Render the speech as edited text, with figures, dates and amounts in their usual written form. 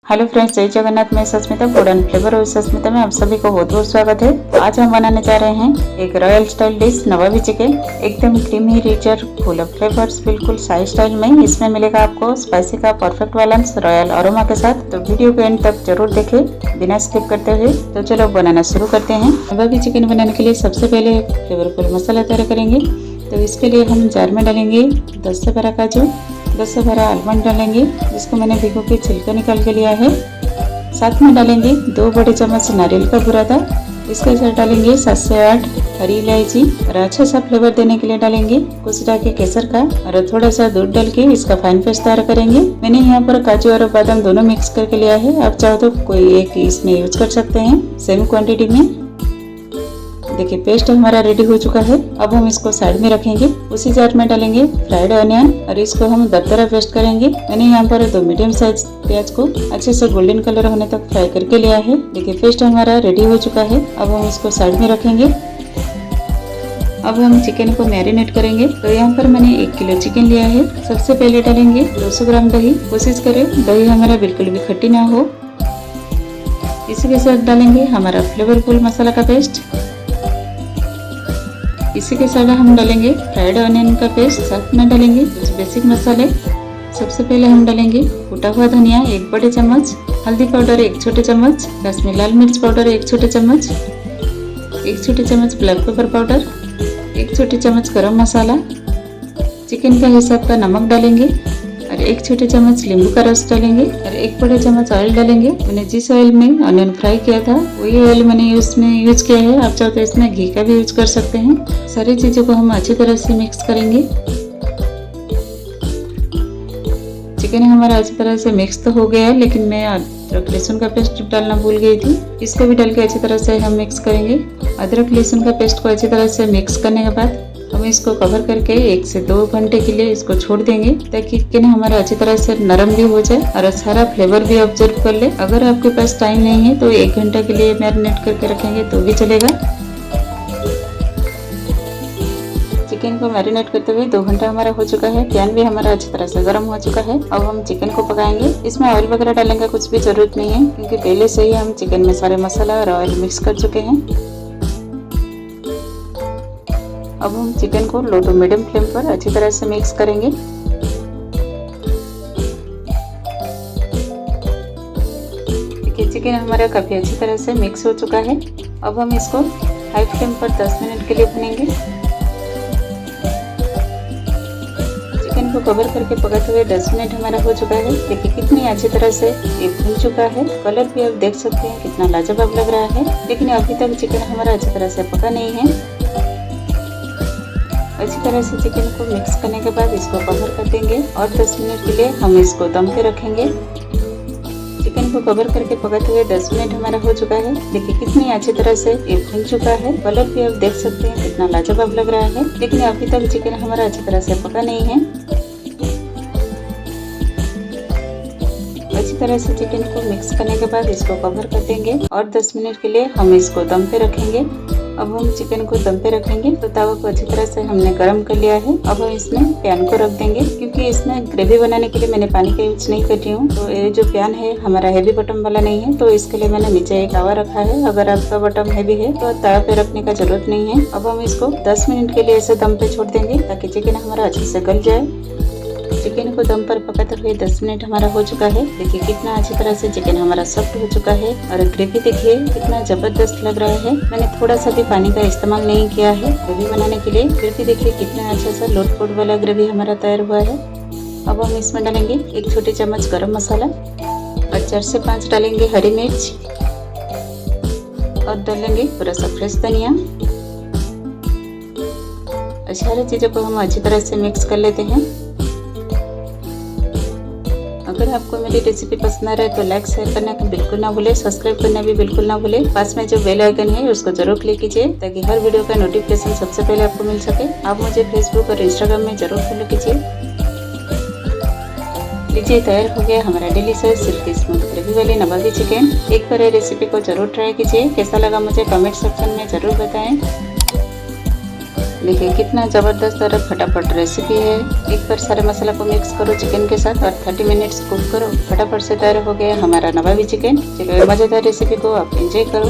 Hello friends, जय जगन्नाथ। मैं Sasmita, food and flavour और सस्मिता में आप सभी को बहुत बहुत स्वागत है। तो आज हम बनाने जा रहे हैं एक रॉयल स्टाइल डिश नवाबी चिकन। एकदम creamy, richer, full of flavours, बिल्कुल शाही स्टाइल में। इसमें मिलेगा आपको स्पाइसी का परफेक्ट बैलेंस रॉयल अरोमा के साथ। तो वीडियो को एंड तक जरूर देखें बिना स्किप करते हुए। तो चलो बनाना शुरू करते हैं। नवाबी चिकन बनाने के लिए सबसे पहले फ्लेवरफुल मसाला तैयार करेंगे। तो इसके लिए हम जार में डालेंगे 10 से 12 काजू, 10 से 12 आलमंड डालेंगे, जिसको मैंने भिगो के छिलका निकाल के लिया है। साथ में डालेंगे 2 बड़े चम्मच नारियल का बुरादा। इसके साथ डालेंगे 7 से 8 हरी इलायची और अच्छा सा फ्लेवर देने के लिए डालेंगे कुछ डाके केसर का और थोड़ा सा दूध डाल के इसका फाइन पेस्ट तैयार करेंगे। मैंने यहाँ पर काजू और बादाम दोनों मिक्स करके लिया है। आप चाहो तो कोई एक इसमें यूज कर सकते हैं सेम क्वांटिटी में। देखिए पेस्ट हमारा रेडी हो चुका है। अब हम इसको साइड में रखेंगे। उसी जार में डालेंगे फ्राइड अनियन और इसको हम दरदरा पेस्ट करेंगे। मैंने यहाँ पर 2 मीडियम साइज प्याज को अच्छे से गोल्डन कलर होने तक फ्राई करके लिया है। देखिए पेस्ट हमारा रेडी हो चुका है। अब हम इसको साइड में रखेंगे। अब हम चिकन को मैरिनेट करेंगे। तो यहाँ पर मैंने 1 किलो चिकन लिया है। सबसे पहले डालेंगे 200 ग्राम दही। कोशिश करें दही हमारा बिल्कुल भी खट्टी ना हो। इसी के साथ डालेंगे हमारा फ्लेवरफुल मसाला का पेस्ट। इसी के साथ हम डालेंगे फ्राइड अनियन का पेस्ट। साथ में डालेंगे कुछ बेसिक मसाले। सबसे पहले हम डालेंगे कूटा हुआ धनिया 1 बड़े चम्मच, हल्दी पाउडर 1 छोटे चम्मच, कश्मीरी लाल मिर्च पाउडर 1 छोटे चम्मच, 1 छोटे चम्मच ब्लैक पेपर पाउडर, 1 छोटे चम्मच गरम मसाला, चिकन का हिसाब का नमक डालेंगे और 1 छोटे चम्मच नींबू का रस डालेंगे और 1 बड़े चम्मच ऑयल डालेंगे। मैंने जिस ऑयल में अनियन फ्राई किया था वही ऑयल मैंने इसमें यूज किया है। आप चाहो तो इसमें घी का भी यूज कर सकते हैं। सारी चीजों को हम अच्छी तरह से मिक्स करेंगे। चिकन हमारा अच्छी तरह से मिक्स तो हो गया है, लेकिन मैं अदरक लहसुन का पेस्ट डालना भूल गई थी। इसको भी डाल के अच्छी तरह से हम मिक्स करेंगे। अदरक लहसुन का पेस्ट को अच्छी तरह से मिक्स करने के बाद हम इसको कवर करके 1 से 2 घंटे के लिए इसको छोड़ देंगे, ताकि चिकन हमारा अच्छी तरह से नरम भी हो जाए और सारा फ्लेवर भी ऑब्जर्व कर ले। अगर आपके पास टाइम नहीं है तो 1 घंटे के लिए मैरिनेट करके रखेंगे तो भी चलेगा। चिकन को मैरिनेट करते हुए 2 घंटा हमारा हो चुका है। पैन भी हमारा अच्छी तरह से गर्म हो चुका है। अब हम चिकन को पकाएंगे। इसमें ऑयल वगैरह डालने का कुछ भी जरूरत नहीं है, क्योंकि पहले से ही हम चिकन में सारे मसाला और ऑयल मिक्स कर चुके हैं। अब हम चिकन को लो टू मीडियम फ्लेम पर अच्छी तरह से मिक्स करेंगे। देखिए चिकन हमारा काफी अच्छी तरह से मिक्स हो चुका है। अब हम इसको हाई फ्लेम पर 10 मिनट के लिए भूनेंगे। चिकन को कवर करके पकाते हुए 10 मिनट हमारा हो चुका है। देखिए कितनी अच्छी तरह से ये भून चुका है। कलर भी आप देख सकते हैं कितना लाजवाब लग रहा है। लेकिन अभी तक चिकन हमारा अच्छी तरह से पका नहीं है। अच्छी तरह से चिकन को मिक्स करने के बाद इसको कवर कर देंगे और 10 मिनट के लिए हम इसको दम पे रखेंगे। चिकन को कवर करके पकाते हुए 10 मिनट हमारा हो चुका है। देखिए कितनी अच्छी तरह से ये भुन चुका है। कलर भी आप देख सकते हैं कितना लाजवाब लग रहा है। लेकिन अभी तक चिकन हमारा अच्छी तरह से पका नहीं है। अच्छी तरह से चिकन को मिक्स करने के बाद इसको कवर कर देंगे और 10 मिनट के लिए हम इसको दम पे रखेंगे। अब हम चिकन को दम पे रखेंगे। तो तवा को अच्छी तरह से हमने गर्म कर लिया है। अब हम इसमें पैन को रख देंगे, क्योंकि इसमें ग्रेवी बनाने के लिए मैंने पानी का यूज नहीं कर रही हूँ। तो ये जो पैन है हमारा हैवी बॉटम वाला नहीं है, तो इसके लिए मैंने नीचे एक तवा रखा है। अगर आपका बॉटम हैवी है तो तवा पे रखने का जरूरत नहीं है। अब हम इसको 10 मिनट के लिए ऐसे दम पे छोड़ देंगे, ताकि चिकन हमारा अच्छे से गल जाए। चिकन को दम पर पकाते हुए 10 मिनट हमारा हो चुका है। देखिए कितना अच्छी तरह से चिकन हमारा सॉफ्ट हो चुका है और ग्रेवी देखिए कितना जबरदस्त लग रहा है। मैंने थोड़ा सा भी पानी का इस्तेमाल नहीं किया है ग्रेवी बनाने के लिए। फिर भी देखिए कितना अच्छा सा लोटपोट वाला ग्रेवी हमारा तैयार हुआ है। अब हम इसमें डालेंगे 1 छोटे चम्मच गरम मसाला और 4 से 5 डालेंगे हरी मिर्च और डालेंगे थोड़ा सा फ्रेश धनिया। सारी चीजों को हम अच्छी तरह से मिक्स कर लेते हैं। अगर आपको मेरी रेसिपी पसंद आ रहा है तो लाइक शेयर करना बिल्कुल ना भूले, सब्सक्राइब करना भी बिल्कुल ना भूले। पास में जो बेल आइकन है उसको जरूर क्लिक कीजिए, ताकि हर वीडियो का नोटिफिकेशन सबसे पहले आपको मिल सके। आप मुझे फेसबुक और इंस्टाग्राम में जरूर फॉलो कीजिए। लीजिए तैयार हो गया हमारा डिलीशियस सिल्की स्मूथ ग्रेवी वाली नवाबी चिकन। एक बार रेसिपी को जरूर ट्राई कीजिए। कैसा लगा मुझे कमेंट सेक्शन में जरूर बताएं। देखिए कितना ज़बरदस्त और फटाफट रेसिपी है। एक बार सारे मसाला को मिक्स करो चिकन के साथ और 30 मिनट्स कुक करो। फटाफट से तैयार हो गया हमारा नवाबी चिकन। मज़ेदार रेसिपी को आप एंजॉय करो।